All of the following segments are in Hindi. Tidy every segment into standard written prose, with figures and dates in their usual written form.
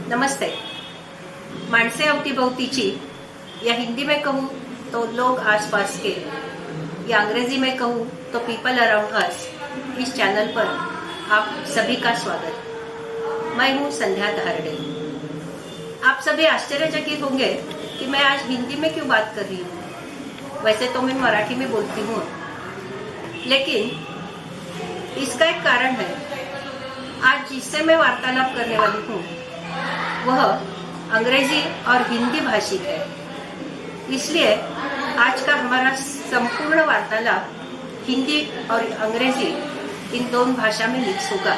नमस्ते। माणसे अवतीभवतीची या हिंदी में कहूँ तो लोग आसपास के, या अंग्रेजी में कहूँ तो पीपल अराउंड अस, इस चैनल पर आप सभी का स्वागत। मैं हूँ संध्या धारड़े। आप सभी आश्चर्यचकित होंगे कि मैं आज हिंदी में क्यों बात कर रही हूँ। वैसे तो मैं मराठी में बोलती हूँ, लेकिन इसका एक कारण है। आज जिससे मैं वार्तालाप करने वाली हूँ वह अंग्रेजी और हिंदी भाषिक है, इसलिए आज का हमारा संपूर्ण वार्तालाप हिंदी और अंग्रेजी इन दोनों भाषा में मिक्स होगा।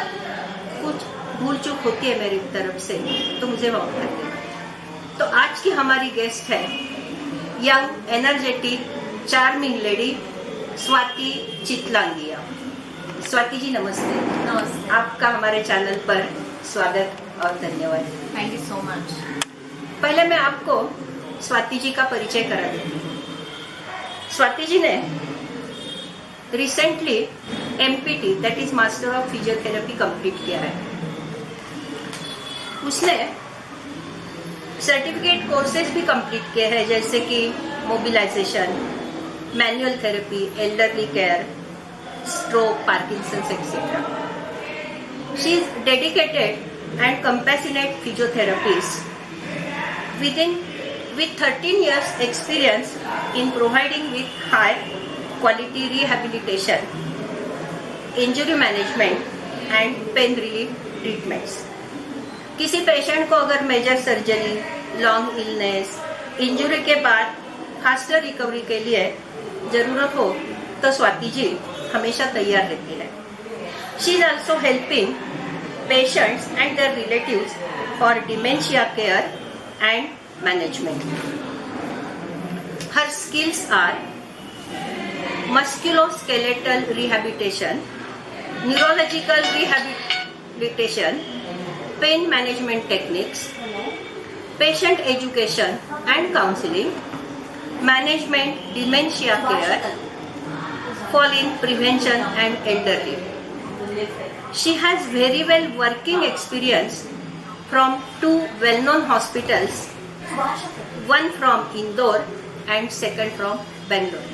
कुछ भूल चूक होती है मेरी तरफ से तो मुझे माफ कर देना। तो आज की हमारी गेस्ट है young energetic charming lady Swati Chitlangia. Swati ji नमस्ते। नमस्ते। आपका हमारे चैनल पर स्वागत और धन्यवाद। Thank you so much. पहले मैं आपको स्वाति जी का परिचय करा देती हूँ। स्वाति जी ने recently MPT that is master of physiotherapy complete किया है। उसने सर्टिफिकेट कोर्सेज भी कंप्लीट किए हैं, जैसे कि mobilisation, manual therapy, elderly care, stroke, Parkinson's, etc. She is dedicated and compassionate physiotherapist with 13 years experience in providing with high quality rehabilitation, injury management and pain relief treatments. किसी पेशेंट को अगर major surgery, long illness, injury के बाद फास्टर रिकवरी के लिए जरूरत हो तो स्वाति जी हमेशा तैयार रहती है। She is also helping patients and their relatives for dementia care and management. Her skills are musculoskeletal rehabilitation, neurological rehabilitation, pain management techniques, patient education and counselling, management dementia care, fall-in prevention and elderly. She has very well working experience from two well-known hospitals, one from Indore and second from Bangalore.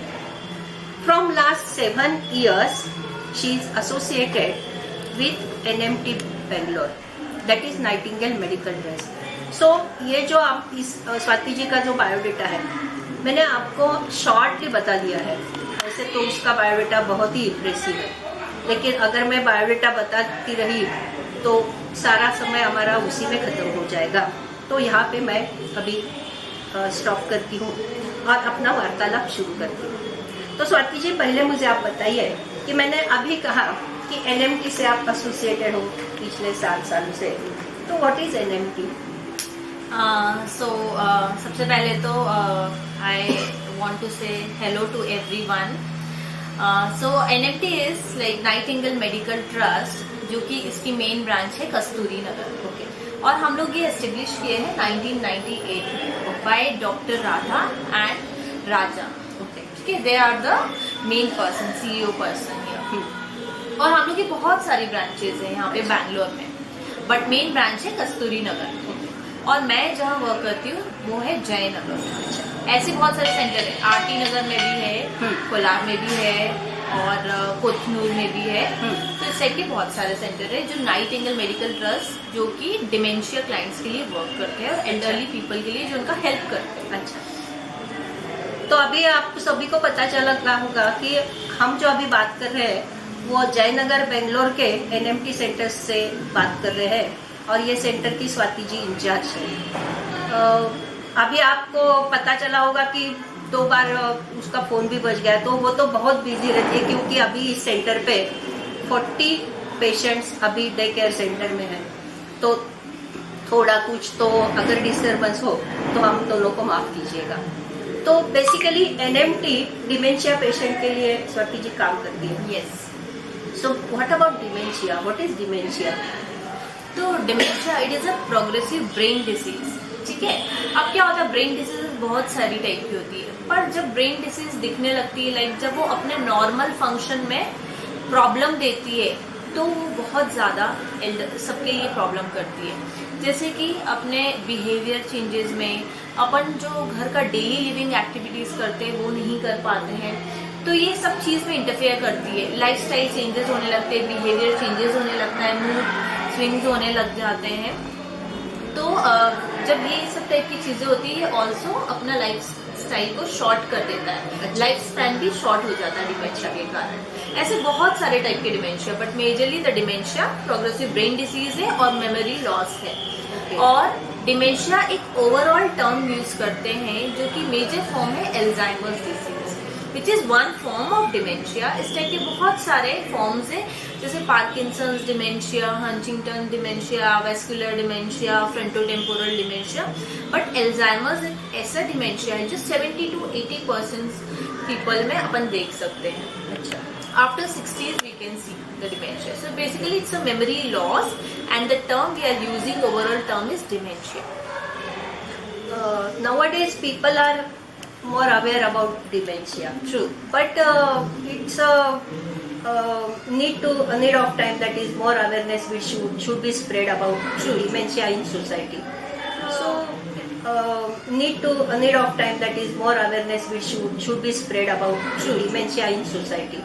From last 7 years, she is associated with NMT Bangalore, that is Nightingale Medical Trust. So ये जो आप इस स्वाति जी का जो बायोडेटा है मैंने आपको शॉर्टली बता दिया है। वैसे तो उसका बायोडेटा बहुत ही इम्प्रेसिव है, लेकिन अगर मैं बायोडेटा बताती रही तो सारा समय हमारा उसी में खत्म हो जाएगा। तो यहाँ पे मैं अभी स्टॉप करती हूँ और अपना वार्तालाप शुरू करती हूँ। तो स्वाति जी पहले मुझे आप बताइए कि मैंने अभी कहा कि NMT से आप एसोसिएटेड हो पिछले 7 साल से, तो व्हाट इज NMT? सबसे पहले तो आई want to say hello to everyone. So NMT is like Nightingale Medical Trust, जो कि इसकी मेन ब्रांच है कस्तूरी नगर। ओके, और हम लोग ये एस्टेब्लिश किए हैं 1998 में by doctor Radha and Raja. Okay, ठीक है, they are the main person, CEO person here. और हम लोग की बहुत सारी ब्रांचेज हैं यहाँ पे बैंगलोर में, बट मेन ब्रांच है कस्तूरी नगर। और मैं जहाँ वर्क करती हूँ वो है जयनगर। ऐसे बहुत सारे सेंटर है, आरटी नगर में भी है, कोलार में भी है और कोथनूर में भी है। तो इस साइड के बहुत सारे सेंटर है जो नाइटिंगेल मेडिकल ट्रस्ट, जो कि डिमेंशिया क्लाइंट्स के लिए वर्क करते हैं और एल्डरली पीपल के लिए जो उनका हेल्प करते हैं। अच्छा, तो अभी आपको सभी को पता चला होगा कि हम जो अभी बात कर रहे हैं वो जयनगर बेंगलोर के NMT सेंटर्स से बात कर रहे हैं और ये सेंटर की स्वाति जी इंचार्ज है। अभी आपको पता चला होगा कि 2 बार उसका फोन भी बज गया, तो वो तो बहुत बिजी रहती है क्योंकि अभी इस सेंटर पे 40 पेशेंट्स अभी डे केयर सेंटर में है। तो थोड़ा कुछ तो अगर डिस्टर्बेंस हो तो हम दोनों को माफ कीजिएगा। तो बेसिकली NMT डिमेंशिया पेशेंट के लिए स्वाति जी काम करती है। Yes. So what about dementia? What is dementia? तो dementia it is a progressive brain disease. ठीक है, अब क्या होता है, ब्रेन डिसीज बहुत सारी टाइप की होती है, पर जब ब्रेन डिसीज दिखने लगती है, लाइक जब वो अपने नॉर्मल फंक्शन में प्रॉब्लम देती है, तो वो बहुत ज़्यादा सबके लिए प्रॉब्लम करती है। जैसे कि अपने बिहेवियर चेंजेस में अपन जो घर का डेली लिविंग एक्टिविटीज़ करते हैं वो नहीं कर पाते हैं, तो ये सब चीज़ में इंटरफेयर करती है। लाइफस्टाइल चेंजेस होने लगते हैं, बिहेवियर चेंजेस होने लगता है, मूड स्विंग्स होने लग जाते हैं। तो जब ये सब टाइप की चीज़ें होती है, ये ऑल्सो अपना लाइफ स्टाइल को शॉर्ट कर देता है, लाइफ स्पैन भी शॉर्ट हो जाता है डिमेंशिया के कारण। ऐसे बहुत सारे टाइप के dementia, but majorly the dementia progressive brain disease है और मेमोरी लॉस है। और डिमेंशिया एक ओवरऑल टर्म यूज करते हैं जो कि मेजर फॉर्म है Alzheimer's disease, which is one form of dementia. इस टाइप के बहुत सारे फॉर्म्स हैं, जैसे Parkinson's dementia, Huntington dementia, vascular dementia, frontotemporal dementia. But Alzheimer's एक ऐसा डिमेंशिया है जो 70 to 80% पीपल में अपन देख सकते हैं। अच्छा, After 60s we can see the dementia. So basically it's a memory loss and the term we are using, overall term is dementia. Nowadays people are more aware about dementia. True. But it's a need of time, that is more awareness which should be spread about dementia in society. So need of time, that is more awareness which should be spread about dementia in society.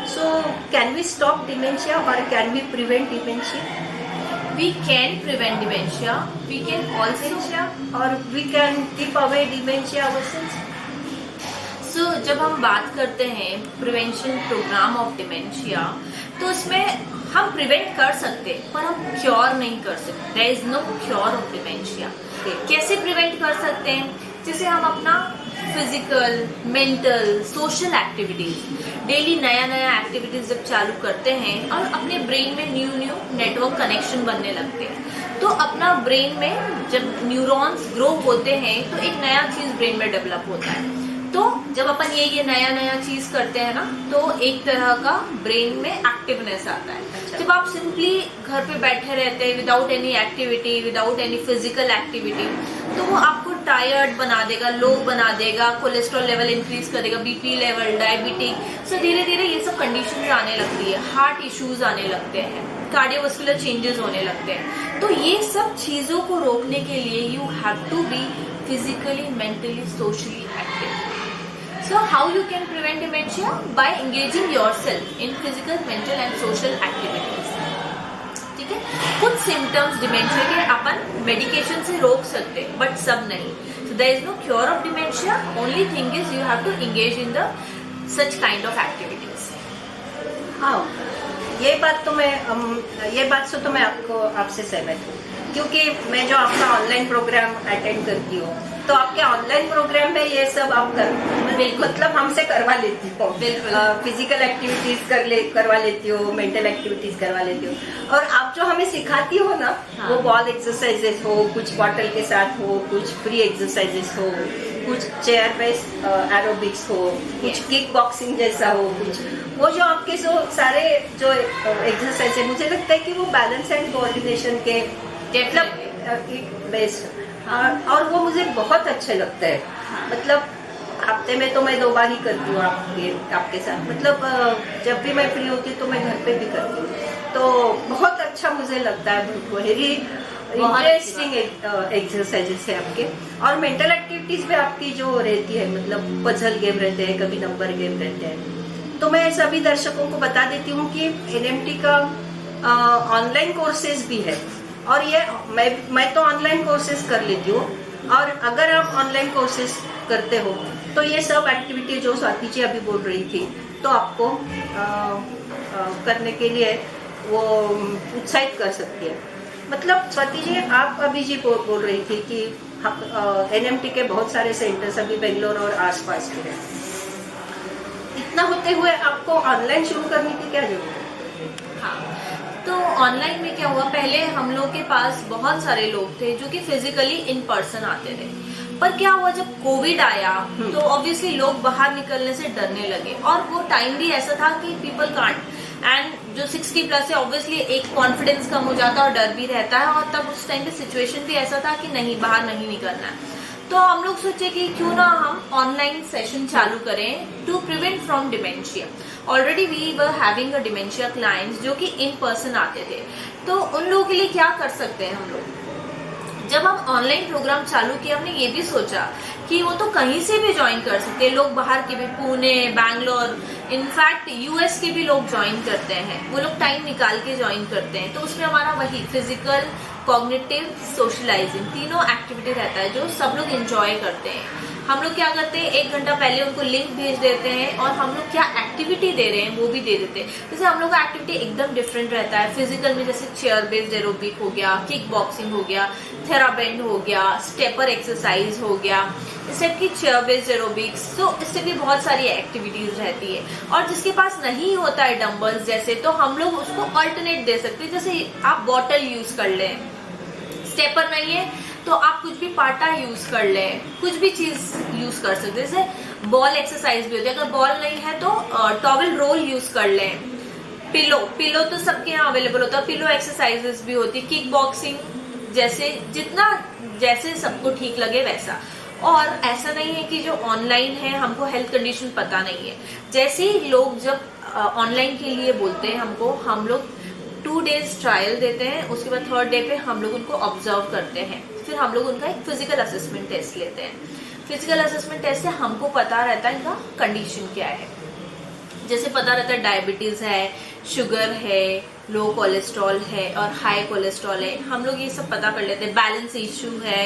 So can we stop dementia or can we prevent dementia? We can prevent dementia. We can also or we can keep away dementia ourselves. So जब हम बात करते हैं प्रिवेंशन प्रोग्राम ऑफ डिमेंशिया, तो उसमें हम प्रिवेंट कर सकते हैं पर हम क्योर नहीं कर सकते। There is no cure of dementia. कैसे प्रिवेंट कर सकते हैं? जैसे हम अपना physical, mental, social activities, daily नया नया एक्टिविटीज जब चालू करते हैं और अपने ब्रेन में न्यू नेटवर्क कनेक्शन बनने लगते हैं, तो अपना ब्रेन में जब न्यूरॉन्स ग्रो होते हैं तो एक नया चीज ब्रेन में डेवलप होता है। तो जब अपन ये नया चीज करते हैं ना, तो एक तरह का ब्रेन में एक्टिवनेस आता है। अच्छा। जब आप सिंपली घर पे बैठे रहते हैं without any activity, without any physical activity, तो वो आपको टायर्ड बना देगा, लो बना देगा, कोलेस्ट्रॉल लेवल इंक्रीज करेगा, बीपी लेवल, डायबिटीज। सो धीरे धीरे ये सब कंडीशंस आने लगती है, हार्ट इश्यूज आने लगते हैं, कार्डियोवास्कुलर चेंजेस होने लगते हैं। तो ये सब चीजों को रोकने के लिए you have to be physically, mentally, socially active. So how you can prevent dementia? By engaging yourself in physical, mental and social activities. ठीक है? कुछ symptoms dementia के अपन medication से रोक सकते हैं, but सब नहीं। So there is no cure of dementia. Only thing is you have to engage in the such kind of activities. हाँ, ये बात से तो मैं आपसे सहमत हूँ, क्योंकि मैं जो आपका ऑनलाइन प्रोग्राम अटेंड करती हूँ, तो आपके ऑनलाइन प्रोग्राम में ये सब आप मतलब हमसे करवा लेती हो। फिजिकल एक्टिविटीज करवा लेती हो, मेंटल एक्टिविटीज करवा लेती हो, और आप जो हमें सिखाती हो ना, हाँ। वो बॉल एक्सरसाइजेस हो, कुछ बॉटल के साथ हो, कुछ फ्री एक्सरसाइजेस हो, कुछ चेयर पे एरोबिक्स हो, कुछ किक बॉक्सिंग जैसा हो, कुछ वो जो आपके सारे जो एक्सरसाइज है, मुझे लगता है कि वो बैलेंस एंड कोऑर्डिनेशन के बेस्ट, और वो मुझे बहुत अच्छे लगते हैं। मतलब हफ्ते में तो मैं 2 बार ही करती हूँ आपके साथ। मतलब जब भी मैं फ्री होती हूँ तो मैं घर पे भी करती हूँ, तो बहुत अच्छा मुझे लगता है। वेरी इंटरेस्टिंग एक्सरसाइजेस है आपके। और मेंटल एक्टिविटीज में आपकी जो रहती है, मतलब पजल गेम रहते हैं, कभी नंबर गेम रहते हैं। तो मैं सभी दर्शकों को बता देती हूँ कि एनएमटी का ऑनलाइन कोर्सेज भी है, और ये मैं तो ऑनलाइन कोर्सेज कर लेती हूँ, और अगर आप ऑनलाइन कोर्सेज करते हो तो ये सब एक्टिविटी जो स्वाति जी अभी बोल रही थी, तो आपको करने के लिए वो उत्साहित कर सकती है। मतलब स्वाति जी, आप अभी जी बोल रही थी कि एनएमटी के बहुत सारे सेंटर्स अभी बेंगलोर और आसपास के हैं। इतना होते हुए आपको ऑनलाइन शुरू करने की क्या जरूरत है? हाँ, तो ऑनलाइन में क्या हुआ, पहले हम लोग के पास बहुत सारे लोग थे जो कि फिजिकली इन पर्सन आते थे, पर क्या हुआ जब कोविड आया तो ऑब्वियसली लोग बाहर निकलने से डरने लगे, और वो टाइम भी ऐसा था कि पीपल कांट, एंड जो 60 प्लस है ऑब्वियसली एक कॉन्फिडेंस कम हो जाता है और डर भी रहता है, और तब उस टाइम पे सिचुएशन भी ऐसा था कि नहीं, बाहर नहीं निकलना है। तो हम लोग सोचे कि क्यों ना हम ऑनलाइन सेशन चालू करें to prevent from dementia. Already we were having a dementia clients जो कि इन पर्सन आते थे, तो उन लोगों के लिए क्या कर सकते हैं हम लोग। जब हम ऑनलाइन प्रोग्राम चालू किया, हमने ये भी सोचा कि वो तो कहीं से भी ज्वाइन कर सकते हैं, लोग बाहर के भी, पुणे, बैंगलोर, इनफैक्ट यूएस के भी लोग ज्वाइन करते हैं, वो लोग टाइम निकाल के ज्वाइन करते हैं। तो उसमें हमारा वही फिजिकल, कॉग्निटिव, सोशलाइजिंग तीनों एक्टिविटी रहता है जो सब लोग एंजॉय करते हैं। हम लोग क्या करते हैं, 1 घंटा पहले उनको लिंक भेज देते हैं और हम लोग क्या एक्टिविटी दे रहे हैं वो भी दे देते हैं। जैसे हम लोग का एक्टिविटी एकदम डिफरेंट रहता है। फिजिकल में जैसे चेयर बेस्ड एरोबिक हो गया, किक बॉक्सिंग हो गया, थेराबेंड हो गया, स्टेपर एक्सरसाइज हो गया, इस टाइप की चेयर बेस्ड एरोबिक्स। तो इस टाइप की बहुत सारी एक्टिविटीज रहती है। और जिसके पास नहीं होता है डंबल्स जैसे, तो हम लोग उसको अल्टरनेट दे सकते हैं। जैसे आप बॉटल यूज कर लें, स्टेपर नहीं है तो आप कुछ भी पाटा यूज कर लें, कुछ भी चीज यूज कर सकते हैं। जैसे बॉल एक्सरसाइज भी होती है, अगर बॉल नहीं है तो टॉवल रोल यूज कर लें। पिलो तो सबके यहाँ अवेलेबल होता है, पिलो एक्सरसाइजेस भी होती है। किक बॉक्सिंग जैसे जैसे सबको ठीक लगे वैसा। और ऐसा नहीं है कि जो ऑनलाइन है हमको हेल्थ कंडीशन पता नहीं है। जैसे ही लोग जब ऑनलाइन के लिए बोलते हैं हमको, हम लोग 2 डेज ट्रायल देते हैं, उसके बाद 3rd डे पे हम लोग उनको ऑब्जर्व करते हैं। फिर हम लोग उनका एक फिजिकल असेसमेंट टेस्ट लेते हैं। फिजिकल असेसमेंट टेस्ट से हमको पता रहता है इनका कंडीशन क्या है। जैसे पता रहता है डायबिटीज है, शुगर है, लो कोलेस्ट्रॉल है और हाई कोलेस्ट्रॉल है, हम लोग ये सब पता कर लेते हैं। बैलेंस इश्यू है,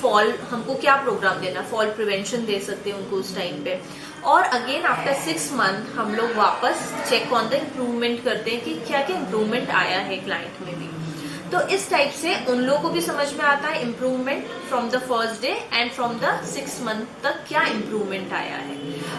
फॉल, हमको क्या प्रोग्राम देना, फॉल प्रिवेंशन दे सकते हैं उनको उस टाइम पे। और अगेन आफ्टर 6 मंथ हम लोग वापस चेक ऑन द इम्प्रूवमेंट करते हैं कि क्या क्या इम्प्रूवमेंट आया है क्लाइंट में भी। तो इस टाइप से उन लोगों को भी समझ में आता है improvement from the 1st day and from the 6 month तक क्या इम्प्रूवमेंट आया है।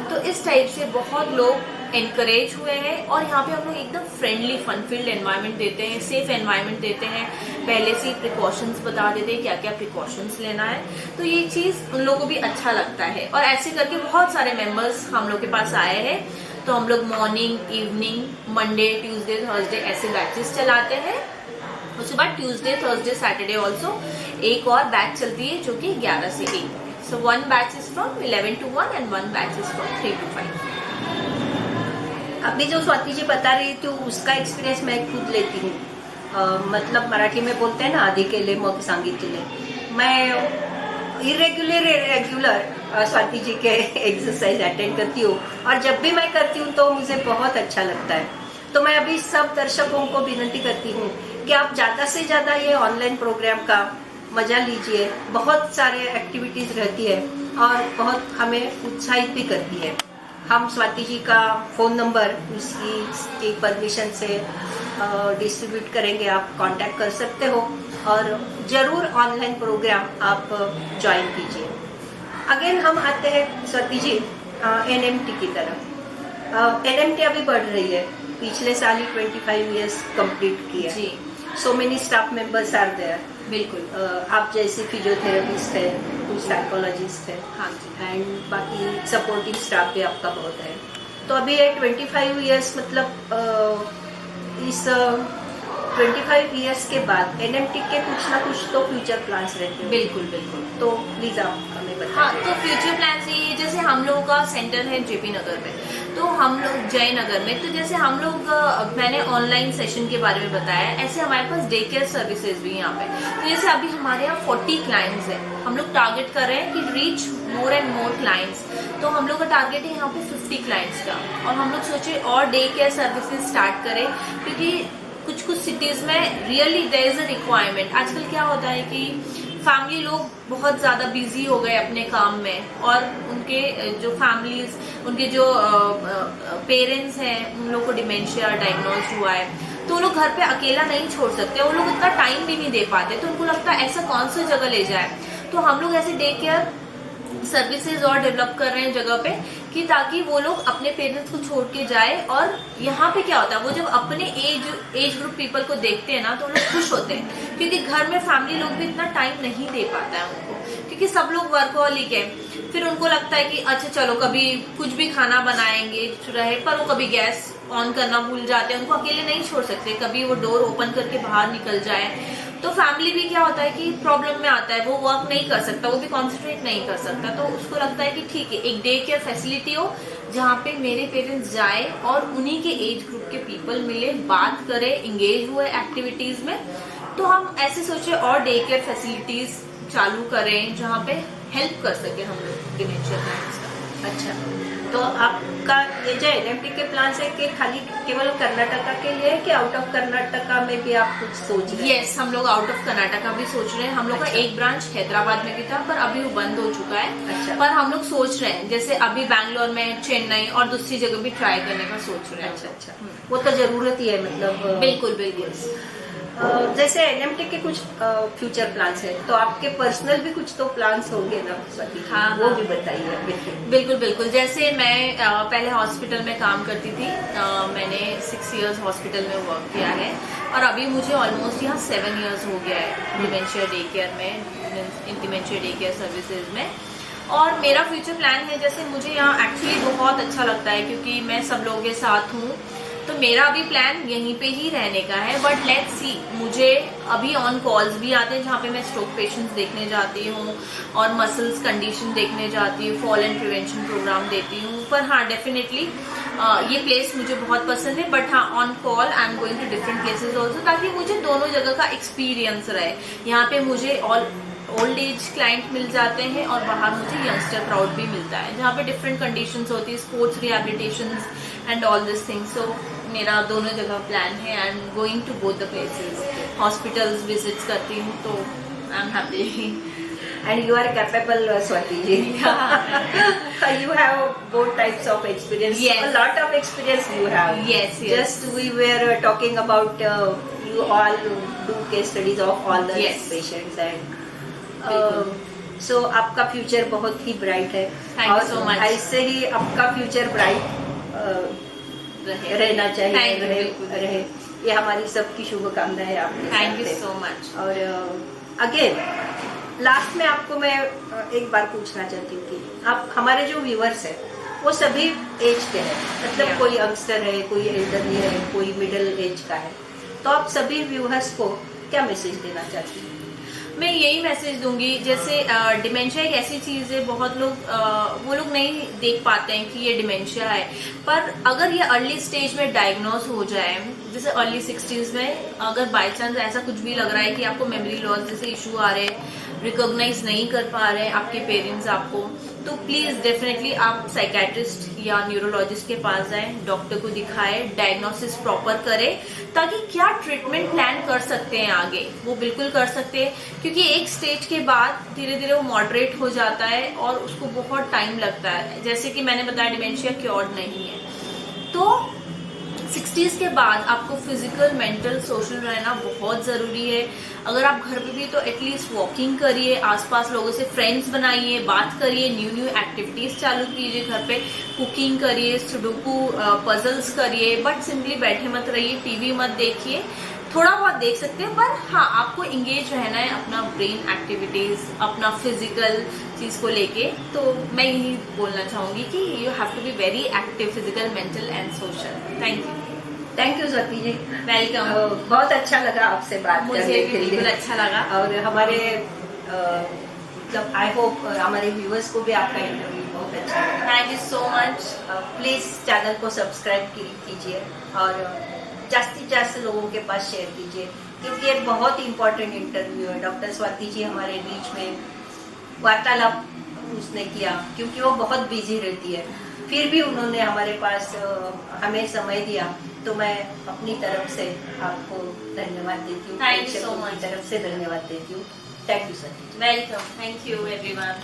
तो इस टाइप से बहुत लोग एनकरेज हुए हैं। और यहाँ पे हम लोग एकदम फ्रेंडली फन फील्ड एनवायरनमेंट देते हैं, सेफ एनवायरनमेंट देते हैं, पहले से ही प्रिकॉशंस बता देते हैं क्या क्या प्रिकॉशंस लेना है। तो ये चीज उन लोगों को भी अच्छा लगता है। और ऐसे करके बहुत सारे मेंबर्स हम लोग के पास आए हैं। तो हम लोग morning, evening, Monday, Tuesday, Thursday ऐसे बैचेस चलाते हैं। उसके बाद ट्यूसडे, थर्सडे, सैटरडे ऑल्सो एक और बैच चलती है जो कि 11 से 1। सो 1 batch is from 11 to 1 and 1 batch is from 3 to 5। अभी जो स्वाति जी बता रही थी उसका एक्सपिरियन्स मैं खुद लेती हूँ। मतलब मराठी में बोलते हैं ना, आधी केले मग सांगितले। मैं रेगुलर स्वाति जी के एक्सरसाइज अटेंड करती हूँ और जब भी मैं करती हूँ तो मुझे बहुत अच्छा लगता है। तो मैं अभी सब दर्शकों को विनती करती हूँ कि आप ज्यादा से ज्यादा ये ऑनलाइन प्रोग्राम का मजा लीजिए। बहुत सारे एक्टिविटीज रहती है और बहुत हमें उत्साहित भी करती है। हम स्वाति जी का फोन नंबर उसकी परमिशन से डिस्ट्रीब्यूट करेंगे, आप कांटेक्ट कर सकते हो और जरूर ऑनलाइन प्रोग्राम आप ज्वाइन कीजिए। अगेन हम आते हैं स्वाति जी एनएमटी की तरफ। एनएमटी अभी बढ़ रही है, पिछले साल ही 25 ईयर्स कंप्लीट किया जी। So many staff members are there. बिल्कुल। आप जैसे फिजियोथेरेपिस्ट है, कुछ साइकोलॉजिस्ट है, हाँ जी। एंड बाकी सपोर्टिव स्टाफ भी आपका बहुत है। तो अभी ये 25 ईयर्स मतलब इस 25 ईयर्स के बाद एनएमटी के कुछ ना कुछ तो फ्यूचर प्लान्स रहते हैं। बिल्कुल बिल्कुल। तो प्लीज आप हमें बताइए। हाँ, तो फ्यूचर प्लान ये, जैसे हम लोगों का सेंटर है जेपी नगर में, तो हम लोग जयनगर में, तो जैसे हम लोग मैंने ऑनलाइन सेशन के बारे में बताया, ऐसे हमारे पास डे केयर सर्विसेज भी यहाँ पे। तो जैसे अभी हमारे यहाँ 40 क्लाइंट्स हैं, हम लोग टारगेट कर रहे हैं कि reach more and more clients. तो हम लोग का टारगेट है यहाँ पे 50 क्लाइंट्स का, और हम लोग सोचे और डे केयर सर्विसेज स्टार्ट करें, क्योंकि कुछ कुछ सिटीज में really there is a requirement. आजकल क्या होता है कि फैमिली लोग बहुत ज्यादा बिजी हो गए अपने काम में, और उनके जो फैमिलीज, उनके जो पेरेंट्स हैं, उन लोग को डिमेंशिया डायग्नोज हुआ है, तो वो लोग घर पे अकेला नहीं छोड़ सकते, वो लोग उतना टाइम भी नहीं दे पाते। तो उनको लगता है ऐसा कौन सी जगह ले जाए। तो हम लोग ऐसे डे केयर सर्विसेज और डेवलप कर रहे हैं जगह पे, कि ताकि वो लोग अपने पेरेंट्स को छोड़ के जाए। और यहाँ पे क्या होता है, वो जब अपने एज ग्रुप पीपल को देखते हैं ना, तो वो लोग खुश होते हैं, क्योंकि घर में फैमिली लोग भी इतना टाइम नहीं दे पाता है उनको, क्योंकि सब लोग वर्कहॉलिक है। फिर उनको लगता है कि अच्छा चलो कभी कुछ भी खाना बनाएंगे रहे, पर वो कभी गैस ऑन करना भूल जाते हैं, उनको अकेले नहीं छोड़ सकते, कभी वो डोर ओपन करके बाहर निकल जाए। तो फैमिली भी क्या होता है कि प्रॉब्लम में आता है, वो वर्क नहीं कर सकता, वो भी कॉन्सेंट्रेट नहीं कर सकता, तो उसको लगता है कि ठीक है एक डे केयर फैसिलिटी हो जहाँ पे मेरे पेरेंट्स जाए और उन्हीं के एज ग्रुप के पीपल मिले, बात करे, एंगेज हुए एक्टिविटीज में। तो हम ऐसे सोचे और डे केयर फैसिलिटीज चालू करें जहाँ पे हेल्प कर सके हम लोग डिमेंशिया क्लाइंट्स का। अच्छा, तो आपका ये जो एनएमटी के प्लान है कि खाली केवल कर्नाटका के लिए है कि आउट ऑफ कर्नाटका में भी आप कुछ सोच रहे हैं? यस, हम लोग आउट ऑफ कर्नाटका भी सोच रहे हैं। हम लोग का अच्छा। एक ब्रांच हैदराबाद में भी था पर अभी वो बंद हो चुका है। अच्छा। पर हम लोग सोच रहे हैं जैसे अभी बैंगलोर में, चेन्नई और दूसरी जगह भी ट्राई करने का सोच रहे हैं। अच्छा, वो तो जरूरत ही है, मतलब बिल्कुल बिल्कुल। जैसे एनएमटी के कुछ फ्यूचर प्लान्स है, तो आपके पर्सनल भी कुछ तो प्लान्स होंगे ना स्वाति? हाँ, वो हाँ। भी बताइए। बिल्कुल बिल्कुल। जैसे मैं पहले हॉस्पिटल में काम करती थी, मैंने 6 इयर्स हॉस्पिटल में वर्क किया है और अभी मुझे ऑलमोस्ट यहाँ 7 इयर्स हो गया है डिमेंशिया डे केयर में, डिमेंशिया डे केयर सर्विसेज में। और मेरा फ्यूचर प्लान है, जैसे मुझे यहाँ एक्चुअली बहुत अच्छा लगता है क्योंकि मैं सब लोगों के साथ हूँ, तो मेरा अभी प्लान यहीं पे ही रहने का है। बट लेट्स सी, मुझे अभी ऑन कॉल्स भी आते हैं जहाँ पे मैं स्ट्रोक पेशेंट्स देखने जाती हूँ और मसल्स कंडीशन देखने जाती हूँ, फॉल एंड प्रिवेंशन प्रोग्राम देती हूँ। पर हाँ, डेफिनेटली ये प्लेस मुझे बहुत पसंद है। बट हाँ, on call I am going to different places also, ताकि मुझे दोनों जगह का एक्सपीरियंस रहे। यहाँ पे मुझे ओल्ड एज क्लाइंट मिल जाते हैं और बाहर मुझे यंगस्टर क्राउड भी मिलता है जहाँ पे डिफरेंट कंडीशंस होती है, sports rehabilitation and all this things. So मेरा दोनों जगह प्लान है। I am going to both the places, hospitals visits करती हूँ, तो I am happy. And you are capable, Swati ji. You have both types of experience. Yes. A lot of experience you have. Yes. Just we were talking about you all do case studies of all the Yes. patients and so आपका फ्यूचर बहुत ही ब्राइट है। Thank you so much. ऐसे ही आपका फ्यूचर ब्राइट रहना चाहिए, Thank you. रहे। ये हमारी सबकी शुभकामनाएं है आपके साथ। Thank you so much. और अगेन लास्ट में आपको मैं एक बार पूछना चाहती हूँ कि आप हमारे जो व्यूअर्स हैं वो सभी एज के हैं, मतलब Yeah. कोई यंगस्टर है, कोई एल्डरली है, कोई मिडिल एज का है, तो आप सभी व्यूअर्स को क्या मैसेज देना चाहती हैं? मैं यही मैसेज दूंगी, जैसे डिमेंशिया एक ऐसी चीज है, बहुत लोग वो लोग नहीं देख पाते हैं कि ये डिमेंशिया है। पर अगर ये अर्ली स्टेज में डायग्नोज हो जाए, जैसे अर्ली 60s में अगर बाई चांस ऐसा कुछ भी लग रहा है कि आपको मेमोरी लॉस जैसे इशू आ रहे, रिकॉग्नाइज नहीं कर पा रहे आपके पेरेंट्स आपको, तो प्लीज डेफिनेटली आप साइकेट्रिस्ट या न्यूरोलॉजिस्ट के पास जाएं, डॉक्टर को दिखाएं, डायग्नोसिस प्रॉपर करें, ताकि क्या ट्रीटमेंट प्लान कर सकते हैं आगे वो बिल्कुल कर सकते हैं। क्योंकि एक स्टेज के बाद धीरे धीरे वो मॉडरेट हो जाता है और उसको बहुत टाइम लगता है। जैसे कि मैंने बताया डिमेंशिया क्योर्ड नहीं है, तो 60s के बाद आपको फिजिकल, मेंटल, सोशल रहना बहुत जरूरी है। अगर आप घर पे भी तो एटलीस्ट वॉकिंग करिए, आसपास लोगों से फ्रेंड्स बनाइए, बात करिए, न्यू एक्टिविटीज चालू कीजिए घर पे, कुकिंग करिए, सुडोकू पजल्स करिए, बट सिंपली बैठे मत रहिए, टीवी मत देखिए, थोड़ा बहुत देख सकते हैं, पर हाँ आपको इंगेज रहना है अपना ब्रेन एक्टिविटीज, अपना फिजिकल चीज को लेके। तो मैं यही बोलना चाहूंगी कि you have to be very active, physical, mental and social. Thank you Swati ji, welcome. बहुत अच्छा लगा आपसे बात मुझे करने भी के लिए। बिल्कुल अच्छा लगा। और हमारे मतलब आई होप हमारे व्यूअर्स को भी आपका इंटरव्यू बहुत अच्छा लगा। Thank you so much. Please channel को सब्सक्राइब कीजिए और जास्ती जास्त लोगों के पास शेयर कीजिए, क्योंकि ये बहुत ही इम्पोर्टेंट इंटरव्यू है। डॉक्टर स्वाति जी हमारे बीच में वार्तालाप उसने किया, क्योंकि वो बहुत बिजी रहती है, फिर भी उन्होंने हमारे पास हमें समय दिया, तो मैं अपनी तरफ से आपको धन्यवाद देती हूँ, Thank you so प्रेक्षकों की much. तरफ से धन्यवाद देती हूँ। Thank you sir. Welcome. Thank you everyone.